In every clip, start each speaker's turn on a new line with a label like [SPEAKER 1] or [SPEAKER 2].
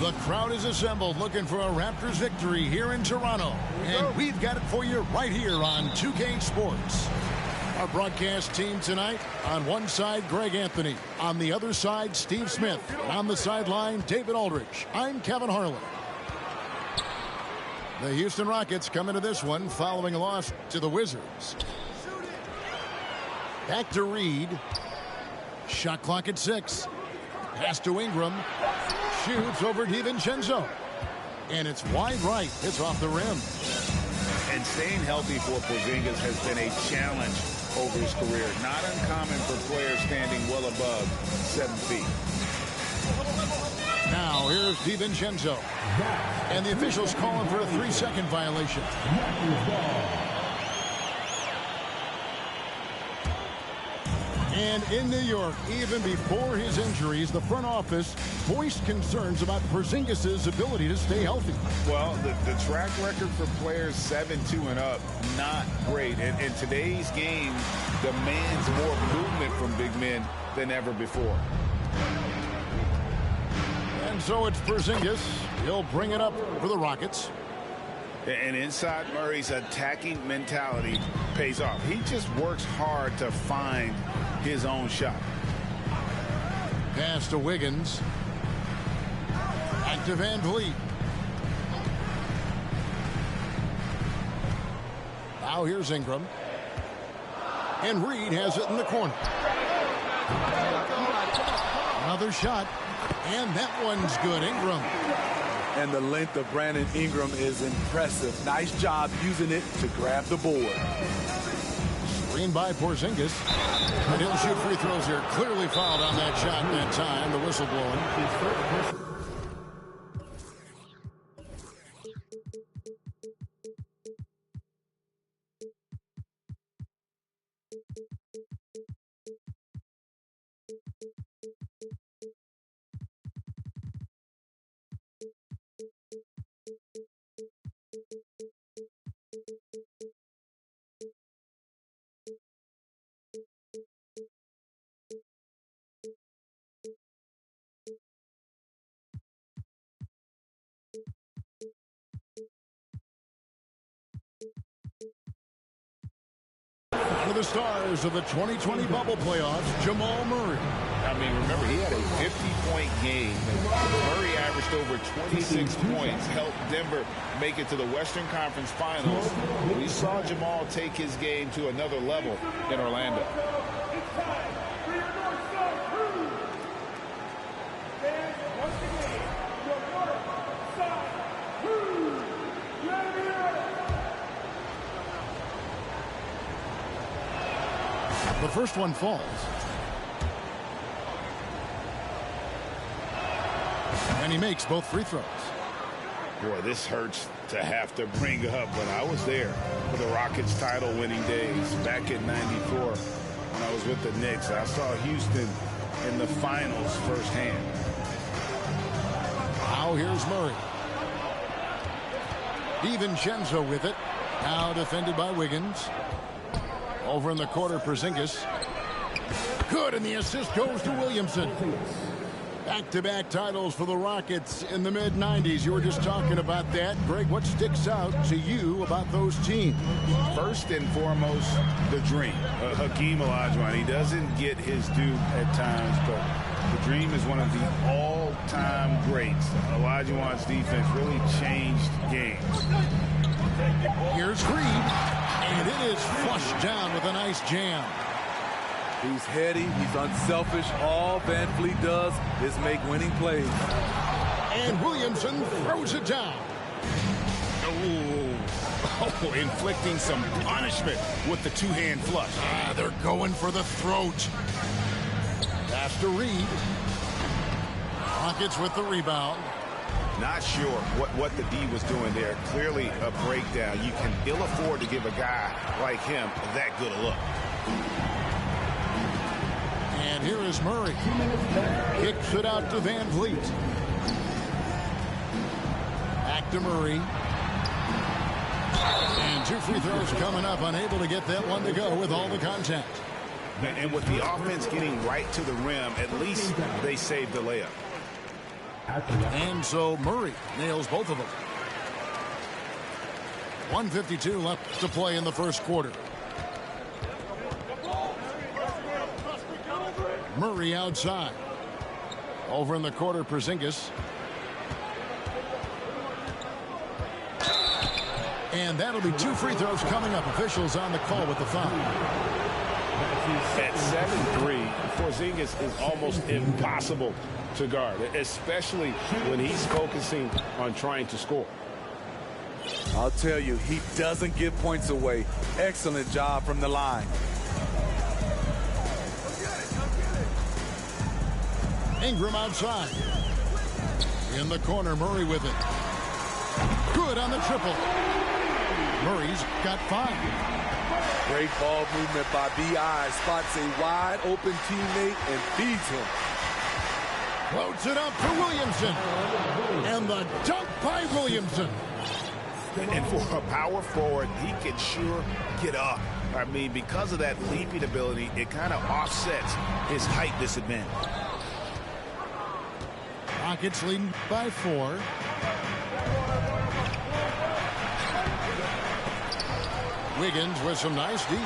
[SPEAKER 1] The crowd is assembled looking for a Raptors victory here in Toronto. And we've got it for you right here on 2K Sports. Our broadcast team tonight, on one side, Greg Anthony. On the other side, Steve Smith. And on the sideline, David Aldridge. I'm Kevin Harlan. The Houston Rockets come into this one following a loss to the Wizards. Back to Reed. Shot clock at 6. Pass to Ingram. Shoots over DiVincenzo. And it's wide right. It's off the rim.
[SPEAKER 2] And staying healthy for Porzingis has been a challenge over his career. Not uncommon for players standing well above 7 feet.
[SPEAKER 1] Now here's DiVincenzo. And the officials calling for a 3-second violation. And in New York, even before his injuries, the front office voiced concerns about Porzingis' ability to stay healthy.
[SPEAKER 2] Well, the track record for players 7-2 and up, not great. And today's game demands more movement from big men than ever before.
[SPEAKER 1] And so it's Porzingis. He'll bring it up for the Rockets.
[SPEAKER 2] And inside Murray's attacking mentality pays off. He just works hard to find his own shot.
[SPEAKER 1] Pass to Wiggins. Back to Van Vliet. Now here's Ingram. And Reed has it in the corner. Another shot. And that one's good. Ingram.
[SPEAKER 3] And the length of Brandon Ingram is impressive. Nice job using it to grab the board.
[SPEAKER 1] Screen by Porzingis. And he'll shoot free throws here. Clearly fouled on that shot that time. The whistle blowing. One of the stars of the 2020 bubble playoffs, Jamal Murray.
[SPEAKER 2] I mean, remember, he had a 50-point game. Murray averaged over 26 points, helped Denver make it to the Western Conference Finals. We saw Jamal take his game to another level in Orlando.
[SPEAKER 1] The first one falls. And he makes both free throws.
[SPEAKER 2] Boy, this hurts to have to bring up, but I was there for the Rockets title-winning days back in '94 when I was with the Knicks. I saw Houston in the finals firsthand.
[SPEAKER 1] Now here's Murray. DiVincenzo with it. Now defended by Wiggins. Over in the corner, Porzingis. Good, and the assist goes to Williamson. Back-to-back titles for the Rockets in the mid-90s. You were just talking about that. Greg, what sticks out to you about those teams?
[SPEAKER 2] First and foremost, the dream. Hakeem Olajuwon, he doesn't get his due at times, but the dream is one of the all-time greats. Olajuwon's defense really changed games.
[SPEAKER 1] Here's Reed, and it is flushed down with a nice jam.
[SPEAKER 3] He's heady, he's unselfish. All Van Vliet does is make winning plays.
[SPEAKER 1] And Williamson throws it down.
[SPEAKER 2] Oh, inflicting some punishment with the two-hand flush.
[SPEAKER 1] They're going for the throat. Pass to Reed. Rockets with the rebound.
[SPEAKER 2] Not sure what the D was doing there. Clearly a breakdown. You can ill afford to give a guy like him that good a look.
[SPEAKER 1] And here is Murray. Kicks it out to Van Vliet. Back to Murray. And 2 free throws coming up. Unable to get that one to go with all the contact.
[SPEAKER 2] And with the offense getting right to the rim, at least they saved the layup.
[SPEAKER 1] And so Murray nails both of them. 1:52 left to play in the first quarter. Murray outside. Over in the quarter, Porzingis. And that'll be 2 free throws coming up. Officials on the call with the foul.
[SPEAKER 2] At 7'3", Porzingis is almost impossible to guard, especially when he's focusing on trying to score.
[SPEAKER 3] I'll tell you, he doesn't give points away. Excellent job from the line.
[SPEAKER 1] Ingram outside. In the corner, Murray with it. Good on the triple. Murray's got 5.
[SPEAKER 3] Great ball movement by B.I. Spots a wide open teammate and feeds him.
[SPEAKER 1] Floats it up to Williamson. And the dunk by Williamson.
[SPEAKER 2] And for a power forward, he can sure get up. I mean, because of that leaping ability, it kind of offsets his height disadvantage.
[SPEAKER 1] Rockets leading by 4. Wiggins with some nice D.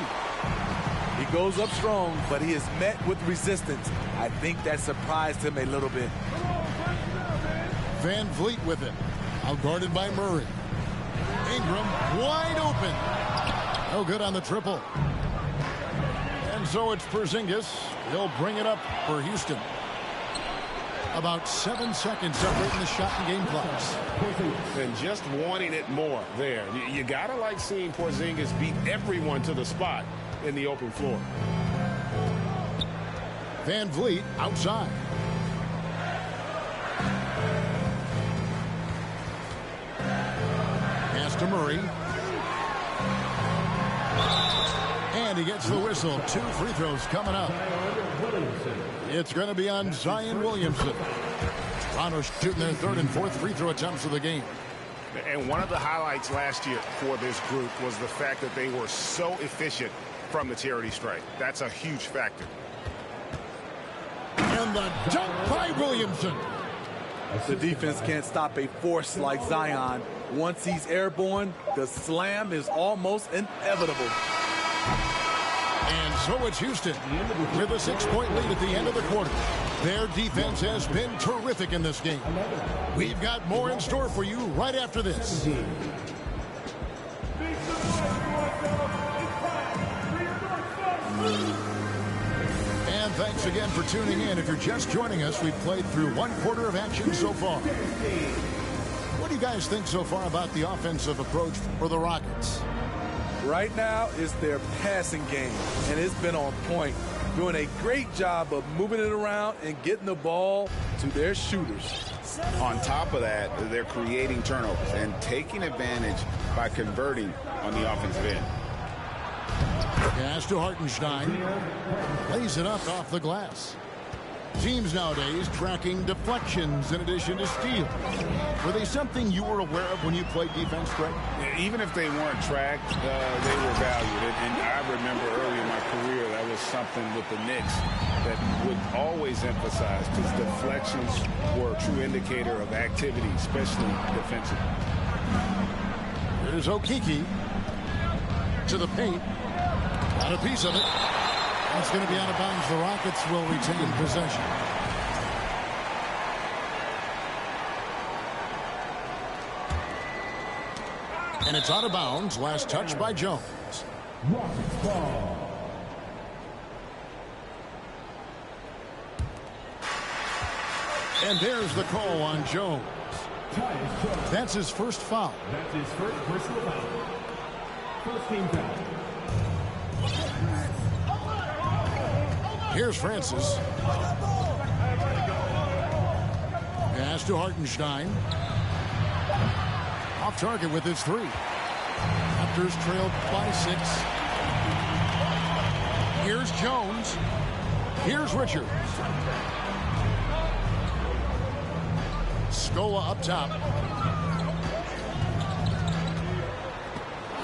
[SPEAKER 3] He goes up strong, but he is met with resistance. I think that surprised him a little bit.
[SPEAKER 1] Van Vliet with it. Outguarded by Murray. Ingram wide open. No good on the triple. And so it's Porzingis. He'll bring it up for Houston. About 7 seconds separating the shot and game clocks.
[SPEAKER 2] And just wanting it more there. You got to like seeing Porzingis beat everyone to the spot in the open floor.
[SPEAKER 1] Van Vliet outside. Pass to Murray. And he gets the whistle. 2 free throws coming up. It's going to be on Zion Williamson. Toronto shooting their 3rd and 4th free throw attempts of the game.
[SPEAKER 2] And one of the highlights last year for this group was the fact that they were so efficient from the charity stripe. That's a huge factor.
[SPEAKER 1] And the dunk by Williamson.
[SPEAKER 3] The defense can't stop a force like Zion. Once he's airborne, the slam is almost inevitable.
[SPEAKER 1] And so it's Houston with a 6-point lead at the end of the quarter. Their defense has been terrific in this game. We've got more in store for you right after this. And thanks again for tuning in. If you're just joining us, we've played through 1 quarter of action so far. What do you guys think so far about the offensive approach for the Rockets?
[SPEAKER 3] Right now is their passing game, and it's been on point. Doing a great job of moving it around and getting the ball to their shooters.
[SPEAKER 2] On top of that, they're creating turnovers and taking advantage by converting on the offensive end.
[SPEAKER 1] Pass to Hartenstein. Lays it up off the glass. Teams nowadays tracking deflections in addition to steals. Were they something you were aware of when you played defense, Greg?
[SPEAKER 2] Even if they weren't tracked, they were valued. And I remember early in my career, that was something with the Knicks that would always emphasize, because deflections were a true indicator of activity, especially defensively.
[SPEAKER 1] Here's Okeke to the paint. Got a piece of it. That's going to be out of bounds. The Rockets will retain possession. And it's out of bounds. Last touch by Jones. And there's the call on Jones. That's his first foul.
[SPEAKER 4] That's his first personal foul. First team foul.
[SPEAKER 1] Here's Francis. Pass to Hartenstein. Off target with his three. Raptors trailed by 6. Here's Jones. Here's Richards. Scola up top.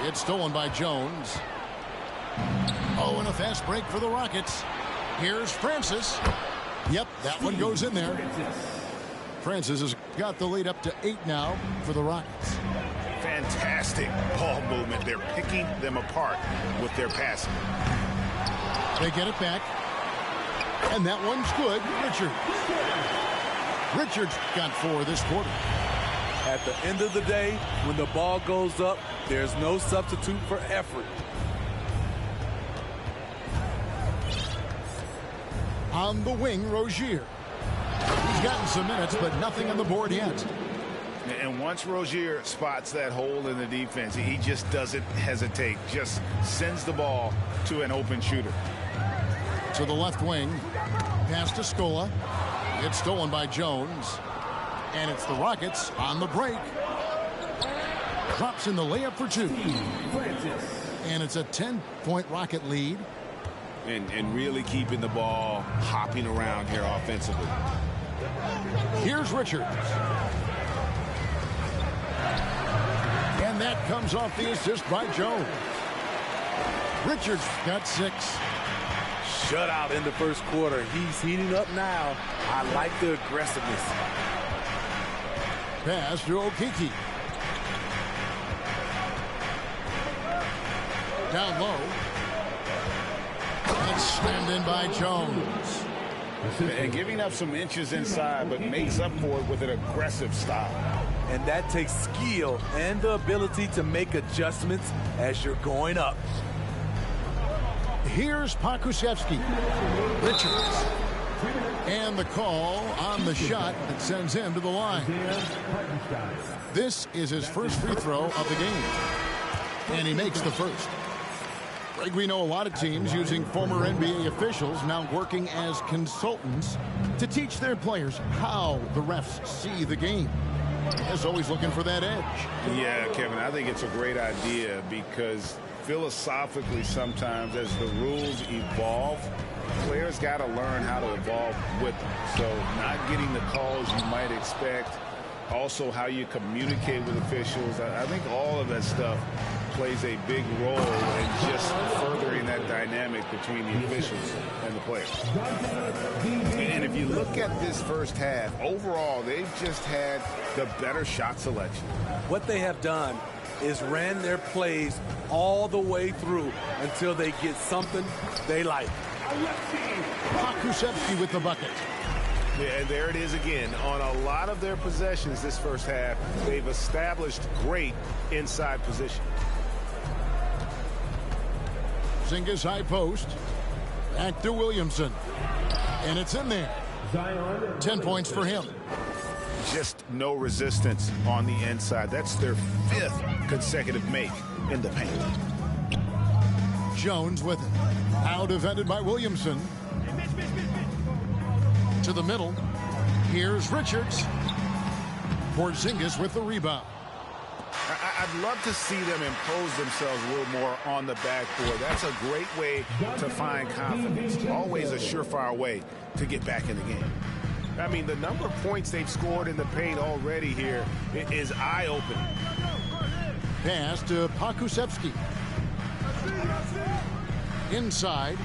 [SPEAKER 1] It's stolen by Jones. Oh, and a fast break for the Rockets. Here's Francis. Yep, that one goes in there. Francis has got the lead up to 8 now for the Rockets.
[SPEAKER 2] Fantastic ball movement. They're picking them apart with their passing.
[SPEAKER 1] They get it back. And that one's good. Richards got 4 this quarter.
[SPEAKER 3] At the end of the day, when the ball goes up, there's no substitute for effort.
[SPEAKER 1] On the wing, Rozier. He's gotten some minutes, but nothing on the board yet.
[SPEAKER 2] And once Rozier spots that hole in the defense, he just doesn't hesitate. Just sends the ball to an open shooter.
[SPEAKER 1] To the left wing. Pass to Scola. It's stolen by Jones. And it's the Rockets on the break. Drops in the layup for 2. And it's a 10-point Rocket lead.
[SPEAKER 5] And really keeping the ball hopping around here offensively.
[SPEAKER 1] Here's Richards. And that comes off the assist by Jones. Richards got 6.
[SPEAKER 3] Shutout in the first quarter. He's heating up now. I like the aggressiveness.
[SPEAKER 1] Pass to Okeke. Down low. It's slammed in by Jones.
[SPEAKER 2] And giving up some inches inside, but makes up for it with an aggressive style.
[SPEAKER 3] And that takes skill and the ability to make adjustments as you're going up.
[SPEAKER 1] Here's Pokusevski. Richards. And the call on the shot that sends him to the line. This is his first free throw of the game. And he makes the first. Greg, we know a lot of teams using former NBA officials now working as consultants to teach their players how the refs see the game. As always looking for that edge.
[SPEAKER 2] Yeah, Kevin, I think it's a great idea because philosophically sometimes as the rules evolve, players got to learn how to evolve with them. So not getting the calls you might expect, also how you communicate with officials. I think all of that stuff plays a big role in just furthering that dynamic between the officials and the players. And if you look at this first half, overall, they've just had the better shot selection.
[SPEAKER 3] What they have done is ran their plays all the way through until they get something they like.
[SPEAKER 1] Pokusevski with the bucket.
[SPEAKER 2] Yeah, there it is again. On a lot of their possessions this first half, they've established great inside position.
[SPEAKER 1] Porzingis high post. Back to Williamson. And it's in there. 10 points for him.
[SPEAKER 2] Just no resistance on the inside. That's their 5th consecutive make in the paint.
[SPEAKER 1] Jones with it. Now defended by Williamson. To the middle. Here's Richards. Porzingis with the rebound.
[SPEAKER 2] I'd love to see them impose themselves a little more on the backboard. That's a great way to find confidence. Always a surefire way to get back in the game.
[SPEAKER 5] I mean, the number of points they've scored in the paint already here is eye-opening.
[SPEAKER 1] Pass to Pokusevski. Inside.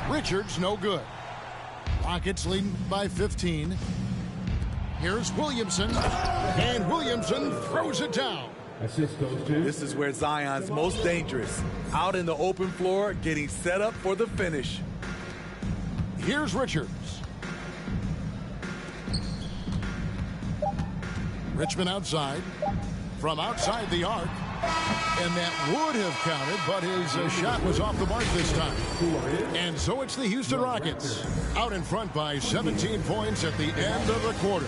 [SPEAKER 1] Richards, no good. Rockets leading by 15. Here's Williamson. And Williamson throws it down.
[SPEAKER 4] Assist goes to.
[SPEAKER 3] This is where Zion's most dangerous. Out in the open floor, getting set up for the finish.
[SPEAKER 1] Here's Richards. Richmond outside. from outside the arc. And that would have counted, but his shot was off the mark this time. And so it's the Houston Rockets out in front by 17 points at the end of the quarter.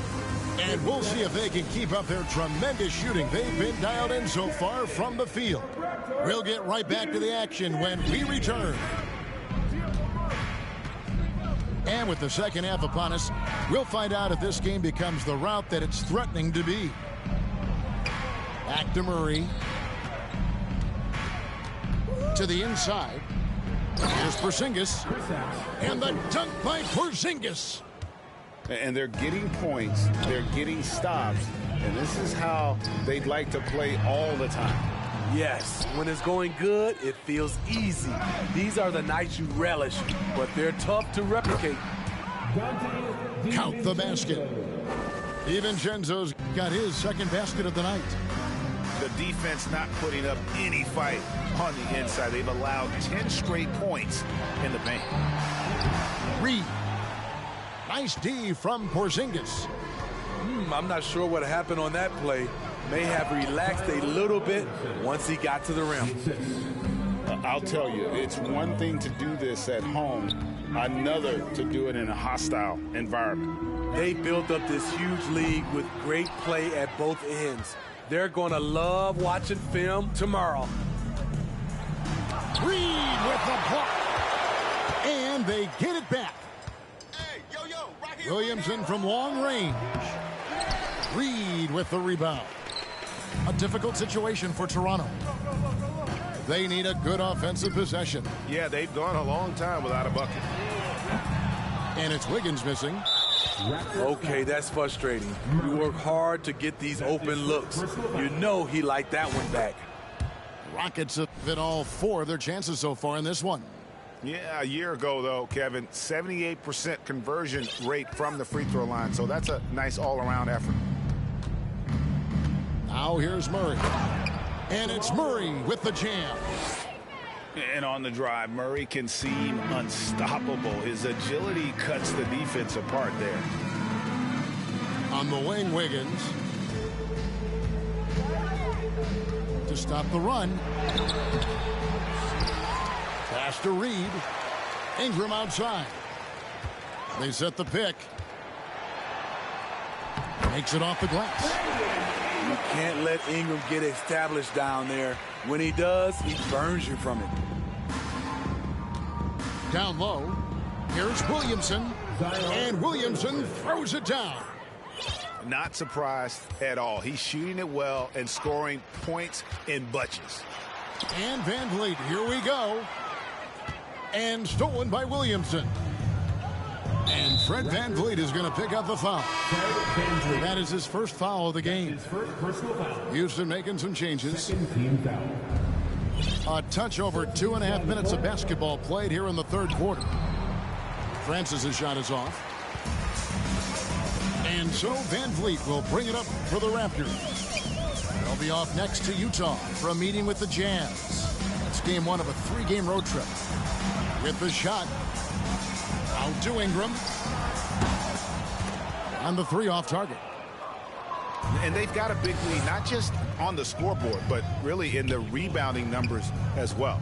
[SPEAKER 1] And we'll see if they can keep up their tremendous shooting they've been dialed in so far from the field. We'll get right back to the action when we return. And with the second half upon us, we'll find out if this game becomes the route that it's threatening to be. Back to Murray. To the inside. Here's Porzingis. And the dunk by Porzingis.
[SPEAKER 2] And they're getting points. They're getting stops. And this is how they'd like to play all the time.
[SPEAKER 3] Yes, when it's going good, it feels easy. These are the nights you relish, but they're tough to replicate.
[SPEAKER 1] Count the basket. DiVincenzo's got his second basket of the night.
[SPEAKER 2] The defense not putting up any fight on the inside. They've allowed 10 straight points in the paint.
[SPEAKER 1] Reed. Nice D from Porzingis.
[SPEAKER 3] I'm not sure what happened on that play. May have relaxed a little bit once he got to the rim.
[SPEAKER 2] I'll tell you, it's one thing to do this at home, another to do it in a hostile environment.
[SPEAKER 3] They built up this huge lead with great play at both ends. They're going to love watching film tomorrow.
[SPEAKER 1] Reed with the block. And they get it back. Williamson from long range. Reed with the rebound. A difficult situation for Toronto. They need a good offensive possession.
[SPEAKER 5] Yeah, they've gone a long time without a bucket.
[SPEAKER 1] And it's Wiggins missing.
[SPEAKER 3] Okay, that's frustrating. You work hard to get these open looks. You know he liked that one back.
[SPEAKER 1] Rockets have hit all 4 of their chances so far in this one.
[SPEAKER 5] Yeah, a year ago, though, Kevin, 78% conversion rate from the free throw line. So that's a nice all-around effort.
[SPEAKER 1] Now here's Murray. And it's Murray with the jam.
[SPEAKER 2] And on the drive, Murray can seem unstoppable. His agility cuts the defense apart there.
[SPEAKER 1] On the wing, Wiggins. To stop the run. Pass to Reed. Ingram outside. They set the pick. Makes it off the glass.
[SPEAKER 3] You can't let Ingram get established down there. When he does, he burns you from it.
[SPEAKER 1] Down low. Here's Williamson. And Williamson throws it down.
[SPEAKER 2] Not surprised at all. He's shooting it well and scoring points in bunches.
[SPEAKER 1] And Van Vliet, here we go. And stolen by Williamson. And Fred Van Vliet is going to pick up the foul. That is his first foul of the game. Houston making some changes. A touch over 2.5 minutes of basketball played here in the third quarter. Francis' shot is off. And so Van Vliet will bring it up for the Raptors. They'll be off next to Utah for a meeting with the Jazz. It's game 1 of a 3-game road trip. With the shot. Out to Ingram. And the 3 off target.
[SPEAKER 2] And they've got a big lead, not just on the scoreboard, but really in the rebounding numbers as well.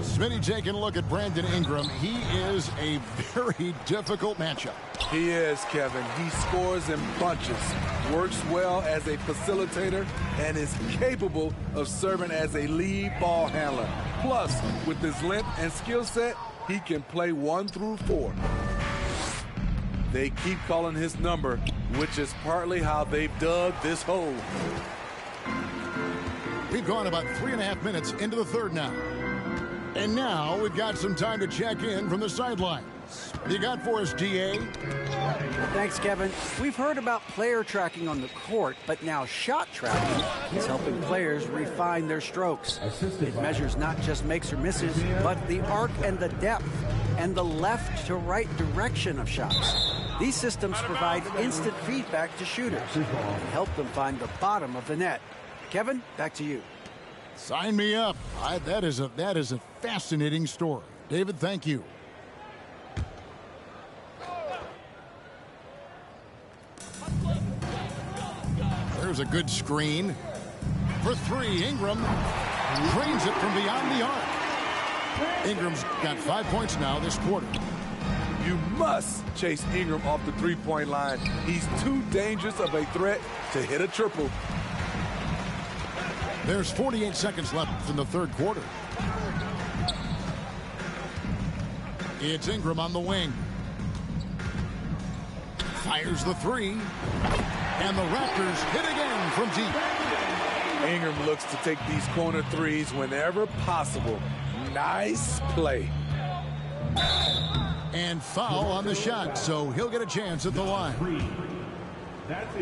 [SPEAKER 1] Smitty taking a look at Brandon Ingram. He is a very difficult matchup.
[SPEAKER 3] He is, Kevin. He scores in bunches, works well as a facilitator, and is capable of serving as a lead ball handler. Plus, with his length and skill set, he can play 1 through 4. They keep calling his number, which is partly how they've dug this hole.
[SPEAKER 1] We've gone about 3.5 minutes into the third now. And now we've got some time to check in from the sidelines. What do you got for us, DA?
[SPEAKER 6] Thanks, Kevin. We've heard about player tracking on the court, but now shot tracking is helping players refine their strokes. It measures not just makes or misses, but the arc and the depth and the left to right direction of shots. These systems provide instant feedback to shooters and help them find the bottom of the net. Kevin, back to you.
[SPEAKER 1] Sign me up. That is a fascinating story. David, thank you. There's a good screen. for three. Ingram drains it from beyond the arc. Ingram's got 5 points now this quarter.
[SPEAKER 3] You must chase Ingram off the three-point line. He's too dangerous of a threat to hit a triple.
[SPEAKER 1] There's 48 seconds left in the third quarter. It's Ingram on the wing. Fires the three. And the Raptors hit again from deep.
[SPEAKER 3] Ingram looks to take these corner threes whenever possible. Nice play.
[SPEAKER 1] And foul on the shot, so he'll get a chance at the line.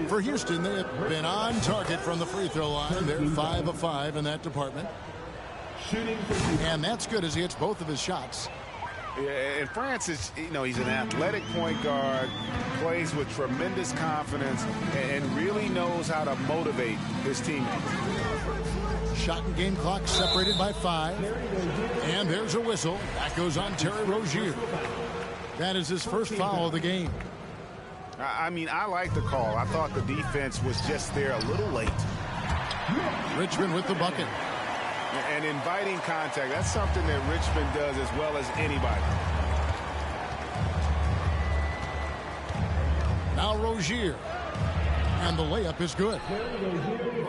[SPEAKER 1] For Houston, they have been on target from the free throw line. They're 5 of 5 in that department. And that's good as he hits both of his shots.
[SPEAKER 5] Yeah, and Francis, he's an athletic point guard, plays with tremendous confidence, and really knows how to motivate his teammates.
[SPEAKER 1] Shot and game clock separated by 5. And there's a whistle. That goes on Terry Rozier. That is his first foul of the game.
[SPEAKER 5] I mean, I like the call. I thought the defense was just there a little late.
[SPEAKER 1] Richmond with the bucket.
[SPEAKER 5] And inviting contact, that's something that Richmond does as well as anybody.
[SPEAKER 1] Now Rozier. And the layup is good.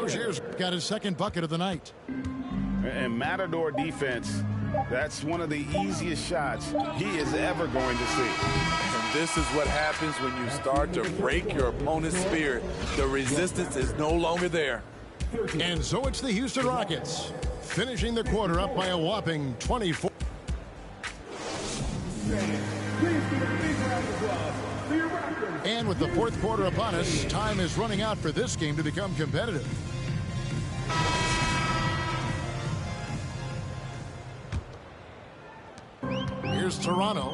[SPEAKER 1] Rozier's got his second bucket of the night.
[SPEAKER 5] And Matador defense, that's one of the easiest shots he is ever going to see.
[SPEAKER 3] And this is what happens when you start to break your opponent's spirit. The resistance is no longer there.
[SPEAKER 1] And so it's the Houston Rockets, finishing the quarter up by a whopping 24. And with the fourth quarter upon us, time is running out for this game to become competitive. Here's Toronto.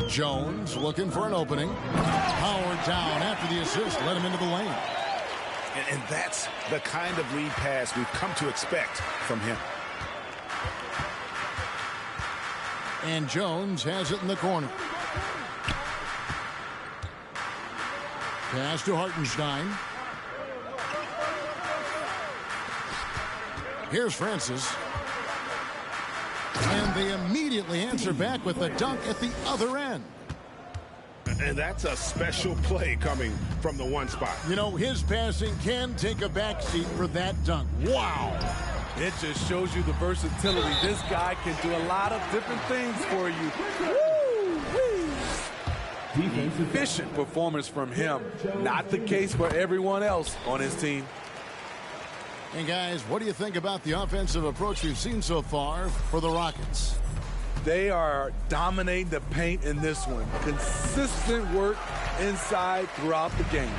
[SPEAKER 1] Jones looking for an opening. Howard down after the assist, let him into the lane.
[SPEAKER 5] And that's the kind of lead pass we've come to expect from him.
[SPEAKER 1] And Jones has it in the corner. Pass to Hartenstein. Here's Francis. And they immediately answer back with a dunk at the other end.
[SPEAKER 5] And that's a special play coming from the one spot.
[SPEAKER 1] His passing can take a backseat for that dunk. Wow.
[SPEAKER 3] It just shows you the versatility. This guy can do a lot of different things for you. Woo-wee. Efficient performance from him. Not the case for everyone else on his team.
[SPEAKER 1] And guys, what do you think about the offensive approach we've seen so far for the Rockets?
[SPEAKER 3] They are dominating the paint in this one. Consistent work inside throughout the game.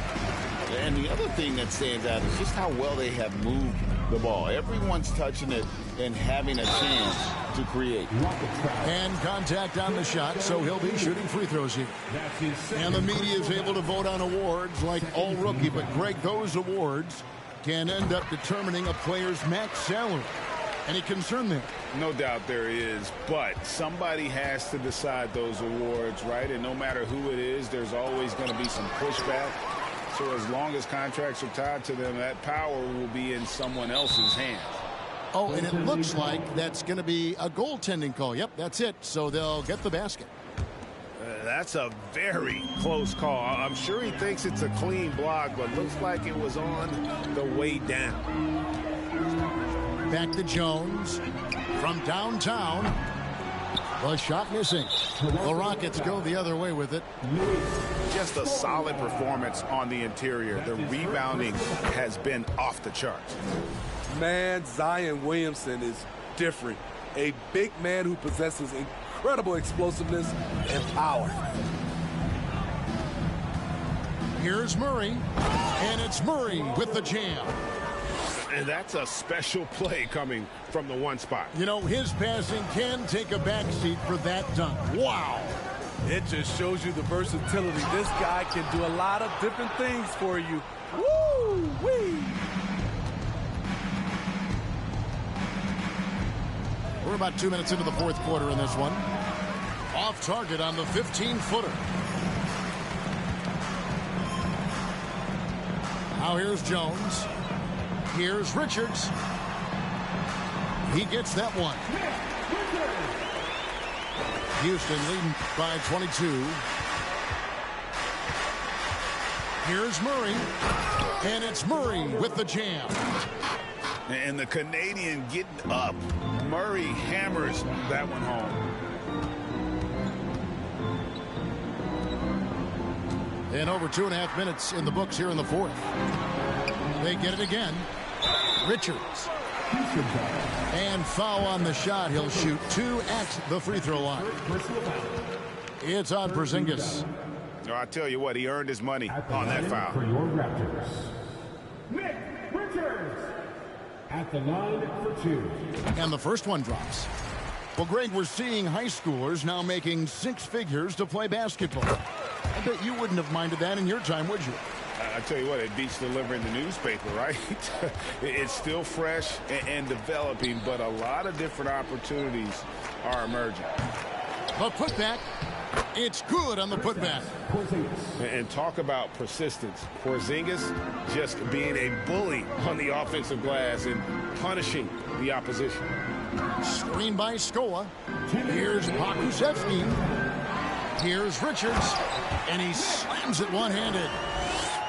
[SPEAKER 2] And the other thing that stands out is just how well they have moved the ball. Everyone's touching it and having a chance to create.
[SPEAKER 1] And contact on the shot, so he'll be shooting free throws here. And the media is able to vote on awards like All Rookie, but Greg, those awards can end up determining a player's max salary. Any concern there?
[SPEAKER 5] No doubt there is, but somebody has to decide those awards, right? And no matter who it is, there's always going to be some pushback. So as long as contracts are tied to them, that power will be in someone else's hands.
[SPEAKER 1] Oh, and it looks like that's going to be a goaltending call. Yep, that's it. So they'll get the basket.
[SPEAKER 5] That's a very close call. I'm sure he thinks it's a clean block, but looks like it was on the way down.
[SPEAKER 1] Back to Jones from downtown. The shot missing. The Rockets go the other way with it.
[SPEAKER 5] Just a solid performance on the interior. The rebounding has been off the charts.
[SPEAKER 3] Man, Zion Williamson is different. A big man who possesses incredible explosiveness and power.
[SPEAKER 1] Here's Murray, and it's Murray with the jam.
[SPEAKER 5] And that's a special play coming from the one spot.
[SPEAKER 1] His passing can take a backseat for that dunk. Wow.
[SPEAKER 3] It just shows you the versatility. This guy can do a lot of different things for you. Woo-wee.
[SPEAKER 1] We're about 2 minutes into the fourth quarter in this one. Off target on the 15-footer. Now here's Jones. Here's Richards. He gets that one. Houston leading by 22. Here's Murray. And it's Murray with the jam.
[SPEAKER 5] And the Canadian getting up. Murray hammers that one home.
[SPEAKER 1] And over 2.5 minutes in the books here in the fourth. They get it again. Richards. And foul on the shot. He'll shoot 2 at the free throw line. It's on Porzingis.
[SPEAKER 5] Oh, I tell you what, he earned his money on that foul.
[SPEAKER 4] For your Raptors, Nick Richards at the line for 2.
[SPEAKER 1] And the first one drops. Well, Greg, we're seeing high schoolers now making 6 figures to play basketball. I bet you wouldn't have minded that in your time, would you?
[SPEAKER 5] I tell you what, it beats delivering the newspaper, right? It's still fresh and developing, but a lot of different opportunities are emerging.
[SPEAKER 1] The putback. It's good on the putback.
[SPEAKER 5] And talk about persistence. Porzingis just being a bully on the offensive glass and punishing the opposition.
[SPEAKER 1] Screen by Scola. Here's Pokusevski. Here's Richards. And he slams it one-handed.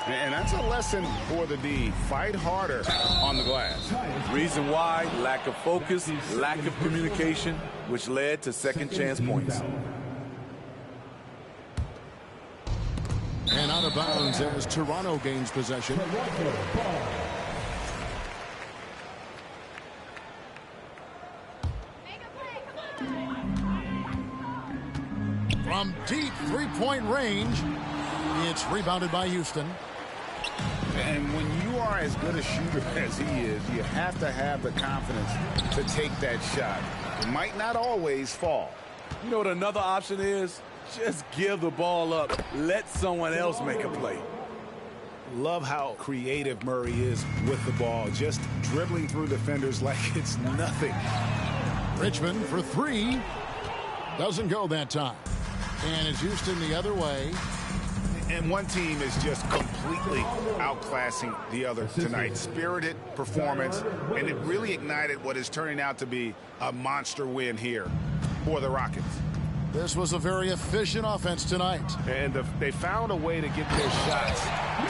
[SPEAKER 5] And that's a lesson for the D. Fight harder on the glass.
[SPEAKER 3] Reason why: lack of focus, lack of communication, which led to second chance points.
[SPEAKER 1] And out of bounds as Toronto gains possession. From deep three-point range, it's rebounded by Houston.
[SPEAKER 5] And when you are as good a shooter as he is, you have to have the confidence to take that shot. It might not always fall.
[SPEAKER 3] You know what another option is? Just give the ball up. Let someone else make a play.
[SPEAKER 5] Love how creative Murray is with the ball, just dribbling through defenders like it's nothing.
[SPEAKER 1] Richmond for 3. Doesn't go that time. And it's Houston the other way.
[SPEAKER 5] And one team is just completely outclassing the other tonight. Spirited performance, and it really ignited what is turning out to be a monster win here for the Rockets.
[SPEAKER 1] This was a very efficient offense tonight.
[SPEAKER 5] And they found a way to get their shots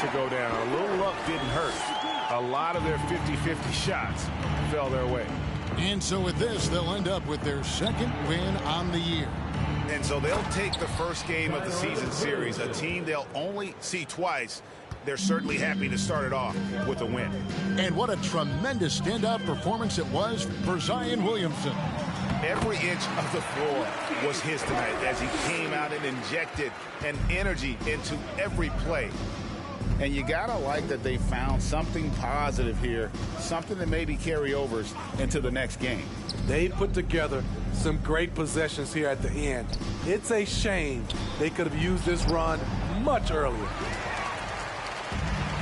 [SPEAKER 5] to go down. A little luck didn't hurt. A lot of their 50-50 shots fell their way.
[SPEAKER 1] And so with this, they'll end up with their second win on the year.
[SPEAKER 5] And so they'll take the first game of the season series, a team they'll only see twice. They're certainly happy to start it off with a win.
[SPEAKER 1] And what a tremendous standout performance it was for Zion Williamson.
[SPEAKER 5] Every inch of the floor was his tonight as he came out and injected an energy into every play. And you gotta like that they found something positive here, something that maybe carry overs into the next game.
[SPEAKER 3] They put together some great possessions here at the end. It's a shame they could have used this run much earlier.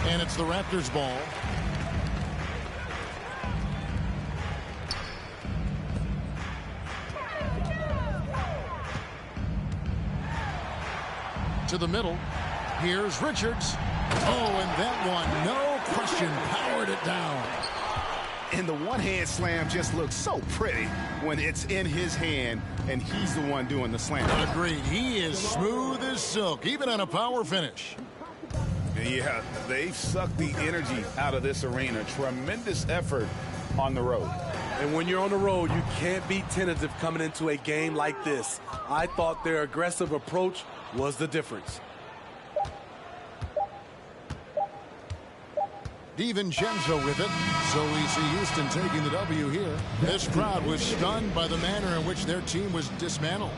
[SPEAKER 1] And it's the Raptors' ball. To the middle. Here's Richards. Oh, and that one, no question, powered it down.
[SPEAKER 5] And the one-hand slam just looks so pretty when it's in his hand and he's the one doing the slam.
[SPEAKER 1] Agreed. He is smooth as silk, even on a power finish.
[SPEAKER 5] Yeah, they've sucked the energy out of this arena. Tremendous effort on the road.
[SPEAKER 3] And when you're on the road, you can't be tentative coming into a game like this. I thought their aggressive approach was the difference.
[SPEAKER 1] DiVincenzo with it. So we see Houston taking the W here. This crowd was stunned by the manner in which their team was dismantled.